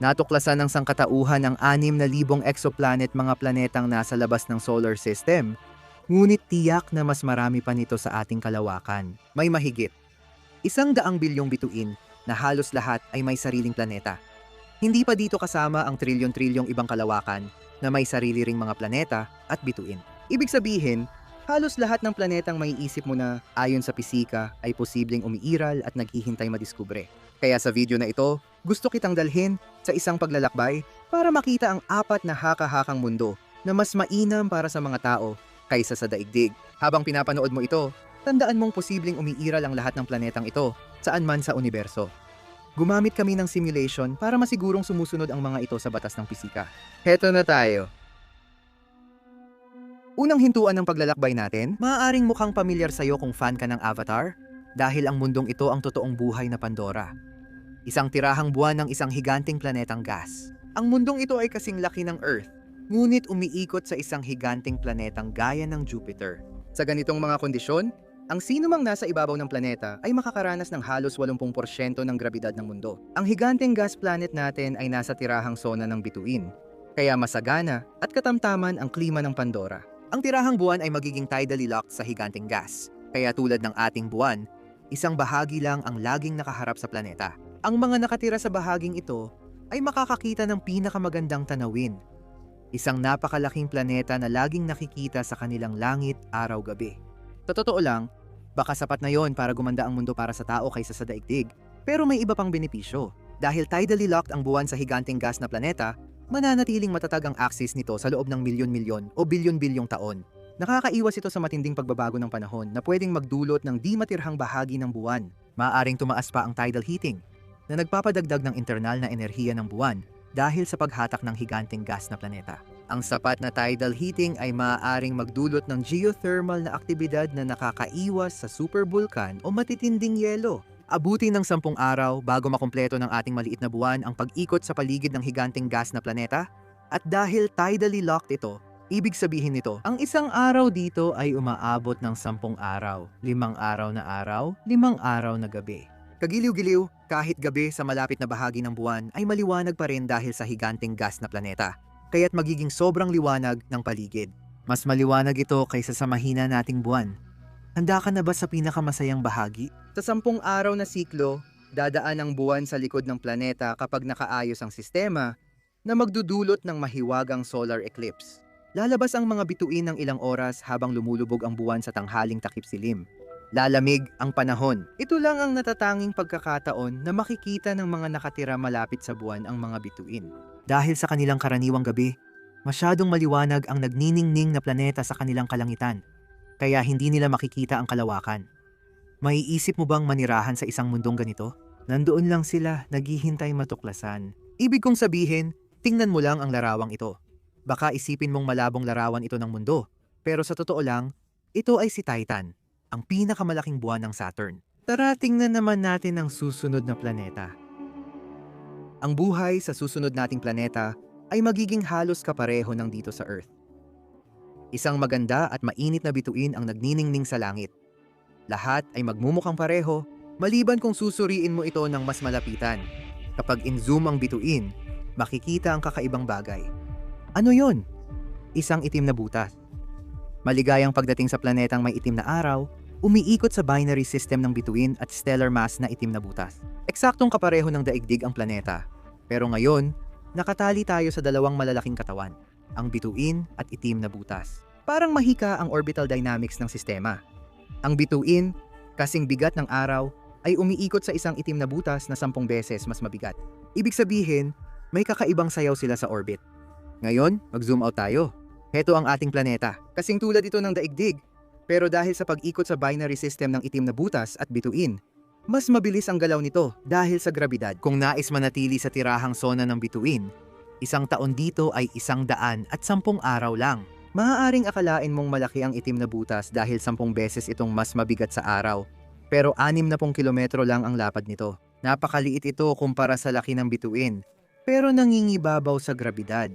Natuklasan ng sangkatauhan ng 6,000 exoplanet, mga planetang nasa labas ng solar system. Ngunit tiyak na mas marami pa nito sa ating kalawakan. May mahigit 100 bilyong bituin na halos lahat ay may sariling planeta. Hindi pa dito kasama ang trilyon-trilyong ibang kalawakan na may sarili ring mga planeta at bituin. Ibig sabihin, halos lahat ng planetang maiisip mo na ayon sa pisika ay posibleng umiiral at naghihintay madiskubre. Kaya sa video na ito, gusto kitang dalhin sa isang paglalakbay para makita ang 4 na haka-hakang mundo na mas mainam para sa mga tao kaysa sa daigdig. Habang pinapanood mo ito, tandaan mong posibleng umiiral ang lahat ng planetang ito saan man sa universo. Gumamit kami ng simulation para masigurong sumusunod ang mga ito sa batas ng pisika. Heto na tayo. Unang hintuan ng paglalakbay natin, maaaring mukhang pamilyar sa'yo kung fan ka ng Avatar dahil ang mundong ito ang totoong buhay na Pandora. Isang tirahang buwan ng isang higanting planetang gas. Ang mundong ito ay kasing laki ng Earth, ngunit umiikot sa isang higanting planetang gaya ng Jupiter. Sa ganitong mga kondisyon, ang sinumang nasa ibabaw ng planeta ay makakaranas ng halos 80% ng grabidad ng mundo. Ang higanting gas planet natin ay nasa tirahang sona ng bituin, kaya masagana at katamtaman ang klima ng Pandora. Ang tirahang buwan ay magiging tidally locked sa higanting gas, kaya tulad ng ating buwan, isang bahagi lang ang laging nakaharap sa planeta. Ang mga nakatira sa bahaging ito ay makakakita ng pinakamagandang tanawin. Isang napakalaking planeta na laging nakikita sa kanilang langit araw-gabi. Sa totoo lang, baka sapat na yon para gumanda ang mundo para sa tao kaysa sa daigdig. Pero may iba pang benepisyo. Dahil tidally locked ang buwan sa higanting gas na planeta, mananatiling matatag ang axis nito sa loob ng milyon-milyon o bilyon-bilyong taon. Nakakaiwas ito sa matinding pagbabago ng panahon na pwedeng magdulot ng di matirhang bahagi ng buwan. Maaaring tumaas pa ang tidal heating na nagpapadagdag ng internal na enerhiya ng buwan dahil sa paghatak ng higanting gas na planeta. Ang sapat na tidal heating ay maaaring magdulot ng geothermal na aktibidad na nakakaiwas sa superbulkan o matitinding yelo. Abutin ng 10 araw bago makumpleto ng ating maliit na buwan ang pag-ikot sa paligid ng higanting gas na planeta. At dahil tidally locked ito, ibig sabihin nito, ang isang araw dito ay umaabot ng 10 araw, 5 araw na araw, 5 araw na gabi. Kagiliw-giliw, kahit gabi sa malapit na bahagi ng buwan ay maliwanag pa rin dahil sa higanting gas na planeta. Kaya't magiging sobrang liwanag ng paligid. Mas maliwanag ito kaysa sa mahina nating buwan. Handa ka na ba sa pinakamasayang bahagi? Sa 10 araw na siklo, dadaan ang buwan sa likod ng planeta kapag nakaayos ang sistema na magdudulot ng mahiwagang solar eclipse. Lalabas ang mga bituin ng ilang oras habang lumulubog ang buwan sa tanghaling takip-silim. Lalamig ang panahon. Ito lang ang natatanging pagkakataon na makikita ng mga nakatira malapit sa buwan ang mga bituin. Dahil sa kanilang karaniwang gabi, masyadong maliwanag ang nagniningning na planeta sa kanilang kalangitan, kaya hindi nila makikita ang kalawakan. Maiisip mo bang manirahan sa isang mundong ganito? Nandoon lang sila, naghihintay matuklasan. Ibig kong sabihin, tingnan mo lang ang larawang ito. Baka isipin mong malabong larawan ito ng mundo, pero sa totoo lang, ito ay si Titan, ang pinakamalaking buwan ng Saturn. Tara, tingnan naman natin ang susunod na planeta. Ang buhay sa susunod nating planeta ay magiging halos kapareho ng dito sa Earth. Isang maganda at mainit na bituin ang nagniningning sa langit. Lahat ay magmumukhang pareho, maliban kung susuriin mo ito ng mas malapitan. Kapag in-zoom ang bituin, makikita ang kakaibang bagay. Ano yon? Isang itim na butas. Maligayang pagdating sa planetang may itim na araw, umiikot sa binary system ng bituin at stellar mass na itim na butas. Eksaktong kapareho ng daigdig ang planeta. Pero ngayon, nakatali tayo sa dalawang malalaking katawan, ang bituin at itim na butas. Parang mahika ang orbital dynamics ng sistema. Ang bituin, kasing bigat ng araw, ay umiikot sa isang itim na butas na 10 beses mas mabigat. Ibig sabihin, may kakaibang sayaw sila sa orbit. Ngayon, mag-zoom out tayo. Heto ang ating planeta. Kasing tulad ito ng daigdig. Pero dahil sa pag-ikot sa binary system ng itim na butas at bituin, mas mabilis ang galaw nito dahil sa grabidad. Kung nais manatili sa tirahang sona ng bituin, isang taon dito ay 110 araw lang. Maaaring akalain mong malaki ang itim na butas dahil 10 beses itong mas mabigat sa araw. Pero 60 kilometro lang ang lapad nito. Napakaliit ito kumpara sa laki ng bituin, pero nangingibabaw sa grabidad.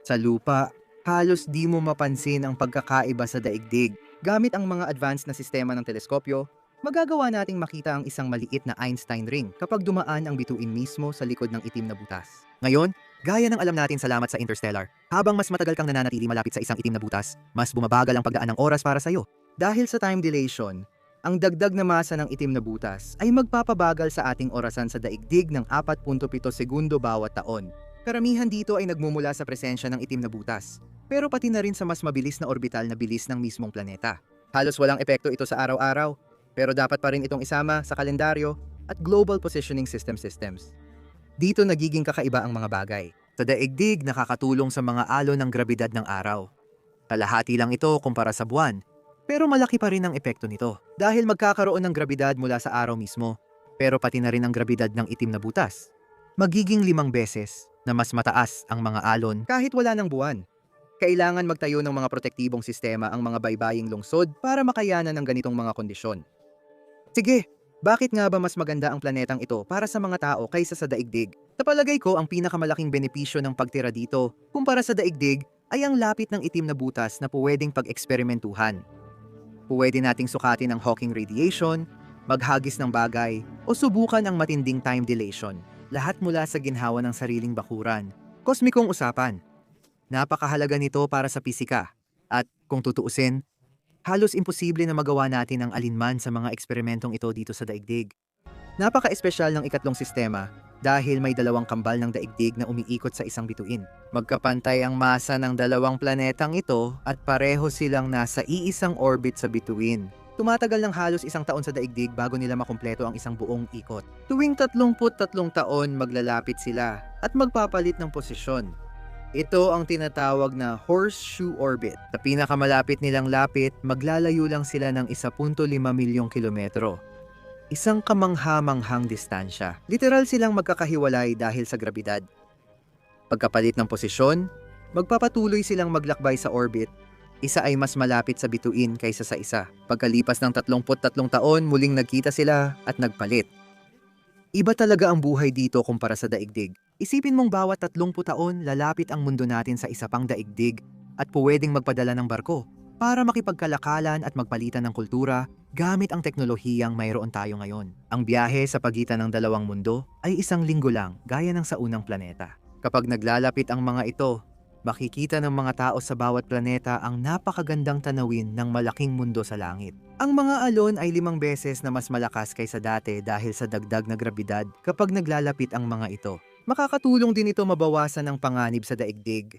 Sa lupa, halos di mo mapansin ang pagkakaiba sa daigdig. Gamit ang mga advanced na sistema ng teleskopyo, Magagawa nating makita ang isang maliit na Einstein ring kapag dumaan ang bituin mismo sa likod ng itim na butas. Ngayon, gaya ng alam natin salamat sa Interstellar, habang mas matagal kang nananatili malapit sa isang itim na butas, mas bumabagal ang pagdaan ng oras para sa'yo. Dahil sa time dilation, ang dagdag na masa ng itim na butas ay magpapabagal sa ating orasan sa daigdig ng 4.7 segundo bawat taon. Karamihan dito ay nagmumula sa presensya ng itim na butas, pero pati na rin sa mas mabilis na orbital na bilis ng mismong planeta. Halos walang epekto ito sa araw-araw, pero dapat pa rin itong isama sa kalendaryo at global positioning systems. Dito nagiging kakaiba ang mga bagay. Sa daigdig, nakakatulong sa mga alon ng grabidad ng araw. Kalahati lang ito kumpara sa buwan, pero malaki pa rin ang epekto nito dahil magkakaroon ng grabidad mula sa araw mismo, pero pati na rin ang grabidad ng itim na butas. Magiging 5 beses na mas mataas ang mga alon kahit wala ng buwan. Kailangan magtayo ng mga protektibong sistema ang mga baybaying lungsod para makayanan ng ganitong mga kondisyon. Sige, bakit nga ba mas maganda ang planetang ito para sa mga tao kaysa sa daigdig? Sa palagay ko, ang pinakamalaking benepisyo ng pagtira dito kumpara sa daigdig ay ang lapit ng itim na butas na pwedeng pag-eksperimentuhan. Pwede nating sukatin ang Hawking radiation, maghagis ng bagay, o subukan ang matinding time dilation. Lahat mula sa ginhawa ng sariling bakuran. Kosmikong usapan. Napakahalaga nito para sa pisika. At kung tutuusin, halos imposible na magawa natin ang alinman sa mga eksperimentong ito dito sa daigdig. Napaka-espesyal ng ikatlong sistema dahil may 2 kambal ng daigdig na umiikot sa isang bituin. Magkapantay ang masa ng 2 planetang ito at pareho silang nasa iisang orbit sa bituin. Tumatagal ng halos 1 taon sa daigdig bago nila makumpleto ang isang buong ikot. Tuwing 33 taon maglalapit sila at magpapalit ng posisyon. Ito ang tinatawag na horseshoe orbit. Sa pinakamalapit nilang lapit, maglalayo lang sila ng 1.5 milyong kilometro. Isang kamangha-manghang distansya. Literal silang magkakahiwalay dahil sa grabidad. Pagkapalit ng posisyon, magpapatuloy silang maglakbay sa orbit. Isa ay mas malapit sa bituin kaysa sa isa. Pagkalipas ng 33 taon, muling nagkita sila at nagpalit. Iba talaga ang buhay dito kumpara sa daigdig. Isipin mong bawat 30 taon, lalapit ang mundo natin sa isa pang daigdig at pwedeng magpadala ng barko para makipagkalakalan at magpalitan ng kultura gamit ang teknolohiyang mayroon tayo ngayon. Ang biyahe sa pagitan ng 2 mundo ay 1 linggo lang gaya ng sa unang planeta. Kapag naglalapit ang mga ito, makikita ng mga tao sa bawat planeta ang napakagandang tanawin ng malaking mundo sa langit. Ang mga alon ay 5 beses na mas malakas kaysa dati dahil sa dagdag na grabidad kapag naglalapit ang mga ito. Makakatulong din ito mabawasan ang panganib sa daigdig.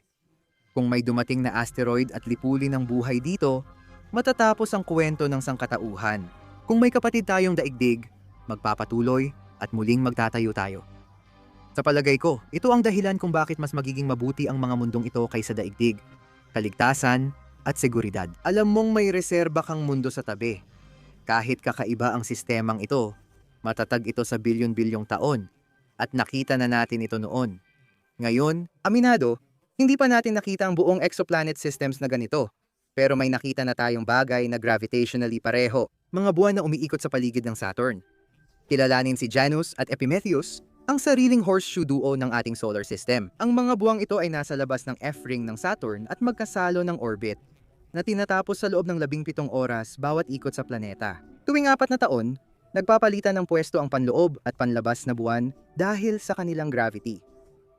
Kung may dumating na asteroid at lipulin ng buhay dito, matatapos ang kwento ng sangkatauhan. Kung may kapatid tayong daigdig, magpapatuloy at muling magtatayo tayo. Sa palagay ko, ito ang dahilan kung bakit mas magiging mabuti ang mga mundong ito kaysa daigdig, kaligtasan at seguridad. Alam mong may reserba kang mundo sa tabi. Kahit kakaiba ang sistemang ito, matatag ito sa bilyon-bilyong taon at nakita na natin ito noon. Ngayon, aminado, hindi pa natin nakita ang buong exoplanet systems na ganito. Pero may nakita na tayong bagay na gravitationally pareho, mga buwan na umiikot sa paligid ng Saturn. Kilalanin si Janus at Epimetheus, ang sariling horseshoe duo ng ating solar system. Ang mga buwang ito ay nasa labas ng F-ring ng Saturn at magkasalo ng orbit, na tinatapos sa loob ng 17 oras bawat ikot sa planeta. Tuwing 4 na taon, nagpapalitan ng pwesto ang panloob at panlabas na buwan dahil sa kanilang gravity.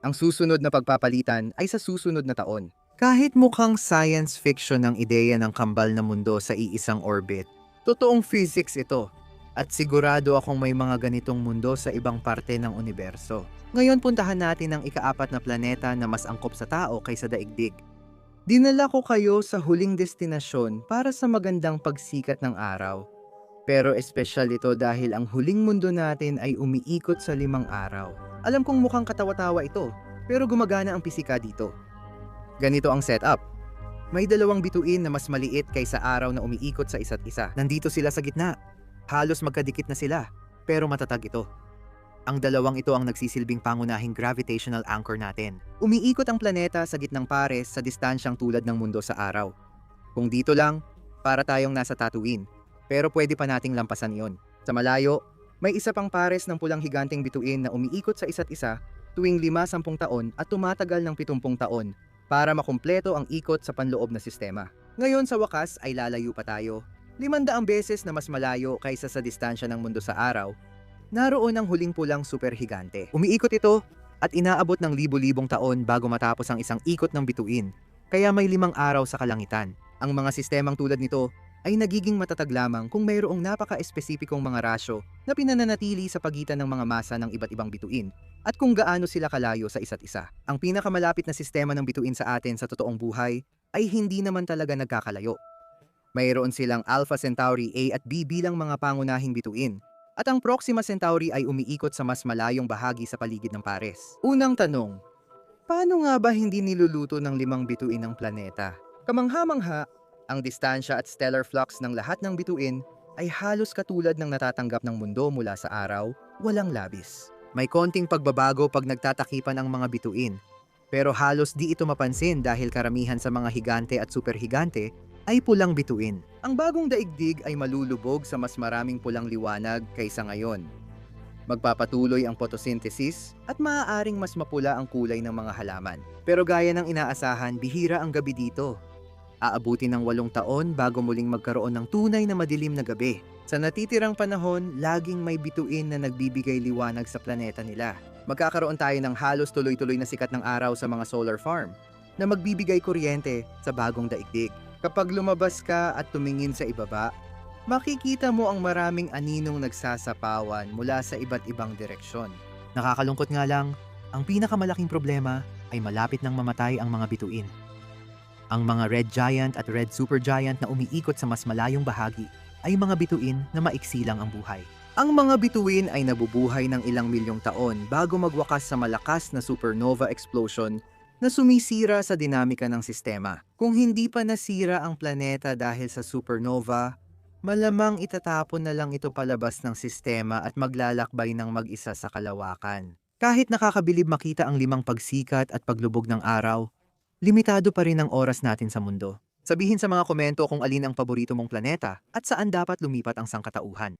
Ang susunod na pagpapalitan ay sa susunod na taon. Kahit mukhang science fiction ang ideya ng kambal na mundo sa iisang orbit, totoong physics ito. At sigurado akong may mga ganitong mundo sa ibang parte ng universo. Ngayon puntahan natin ang ika-4 na planeta na mas angkop sa tao kaysa daigdig. Dinala ko kayo sa huling destinasyon para sa magandang pagsikat ng araw. Pero espesyal ito dahil ang huling mundo natin ay umiikot sa 5 araw. Alam kong mukhang katawa-tawa ito, pero gumagana ang pisika dito. Ganito ang setup. May 2 bituin na mas maliit kaysa araw na umiikot sa isa't isa. Nandito sila sa gitna. Halos magkadikit na sila, pero matatag ito. Ang 2 ito ang nagsisilbing pangunahing gravitational anchor natin. Umiikot ang planeta sa gitnang pares sa distansyang tulad ng mundo sa araw. Kung dito lang, para tayong nasa Tatooine, pero pwede pa nating lampasan iyon. Sa malayo, may isa pang pares ng pulang higanting bituin na umiikot sa isa't isa tuwing 5-10 taon at tumatagal ng 70 taon para makumpleto ang ikot sa panloob na sistema. Ngayon sa wakas ay lalayo pa tayo. 500 beses na mas malayo kaysa sa distansya ng mundo sa araw, naroon ang huling pulang superhigante. Umiikot ito at inaabot ng libu-libong taon bago matapos ang isang ikot ng bituin, kaya may 5 araw sa kalangitan. Ang mga sistemang tulad nito ay nagiging matatag lamang kung mayroong napaka-espesipikong mga rasyo na pinananatili sa pagitan ng mga masa ng iba't ibang bituin at kung gaano sila kalayo sa isa't isa. Ang pinakamalapit na sistema ng bituin sa atin sa totoong buhay ay hindi naman talaga nagkakalayo. Mayroon silang Alpha Centauri A at B bilang mga pangunahing bituin, at ang Proxima Centauri ay umiikot sa mas malayong bahagi sa paligid ng Pares. Unang tanong, paano nga ba hindi niluluto ng 5 bituin ng planeta? Kamangha-mangha, ang distansya at stellar flux ng lahat ng bituin ay halos katulad ng natatanggap ng mundo mula sa araw, walang labis. May konting pagbabago pag nagtatakipan ang mga bituin, pero halos di ito mapansin dahil karamihan sa mga higante at superhigante ay pulang bituin. Ang bagong daigdig ay malulubog sa mas maraming pulang liwanag kaysa ngayon. Magpapatuloy ang photosynthesis at maaaring mas mapula ang kulay ng mga halaman. Pero gaya ng inaasahan, bihira ang gabi dito. Aabutin ng 8 taon bago muling magkaroon ng tunay na madilim na gabi. Sa natitirang panahon, laging may bituin na nagbibigay liwanag sa planeta nila. Magkakaroon tayo ng halos tuloy-tuloy na sikat ng araw sa mga solar farm na magbibigay kuryente sa bagong daigdig. Kapag lumabas ka at tumingin sa ibaba, makikita mo ang maraming aninong nagsasapawan mula sa iba't ibang direksyon. Nakakalungkot nga lang, ang pinakamalaking problema ay malapit nang mamatay ang mga bituin. Ang mga red giant at red supergiant na umiikot sa mas malayong bahagi ay mga bituin na maiksi lang ang buhay. Ang mga bituin ay nabubuhay ng ilang milyong taon bago magwakas sa malakas na supernova explosion na sumisira sa dinamika ng sistema. Kung hindi pa nasira ang planeta dahil sa supernova, malamang itatapon na lang ito palabas ng sistema at maglalakbay ng mag-isa sa kalawakan. Kahit nakakabilib makita ang 5 pagsikat at paglubog ng araw, limitado pa rin ang oras natin sa mundo. Sabihin sa mga komento kung alin ang paborito mong planeta at saan dapat lumipat ang sangkatauhan.